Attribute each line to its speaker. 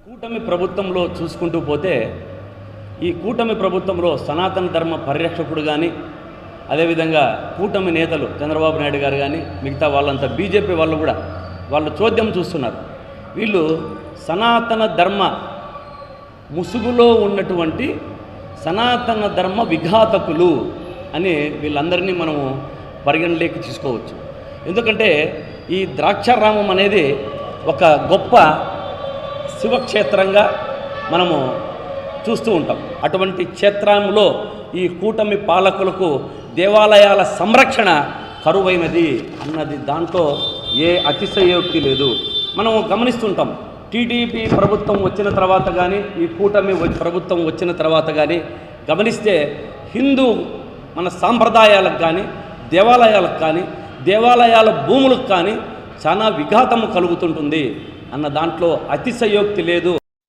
Speaker 1: కూటమి ప్రభుత్వంలో చూసుకుంటూ పోతే ఈ కూటమి ప్రభుత్వంలో సనాతన ధర్మ పరిరక్షకుడు కానీ అదేవిధంగా కూటమి నేతలు చంద్రబాబు నాయుడు గారు కానీ మిగతా వాళ్ళంతా బీజేపీ వాళ్ళు కూడా వాళ్ళు చోద్యం చూస్తున్నారు. వీళ్ళు సనాతన ధర్మ ముసుగులో ఉన్నటువంటి సనాతన ధర్మ విఘాతకులు అని వీళ్ళందరినీ మనము పరిగణలోకి తీసుకోవచ్చు. ఎందుకంటే ఈ ద్రాక్షారామం అనేది ఒక గొప్ప శివక్షేత్రంగా మనము చూస్తూ ఉంటాం. అటువంటి క్షేత్రంలో ఈ కూటమి పాలకులకు దేవాలయాల సంరక్షణ కరువైనది అన్నది దాంట్లో ఏ అతిశయోక్తి లేదు. మనం గమనిస్తుంటాం. టీడీపీ ప్రభుత్వం వచ్చిన తర్వాత కానీ ఈ కూటమి ప్రభుత్వం వచ్చిన తర్వాత కానీ గమనిస్తే హిందూ మన సాంప్రదాయాలకు కానీ దేవాలయాలకు కానీ దేవాలయాల భూములకు కానీ చాలా విఘాతము కలుగుతుంటుంది అన్న దాంట్లో అతిశయోక్తి లేదు.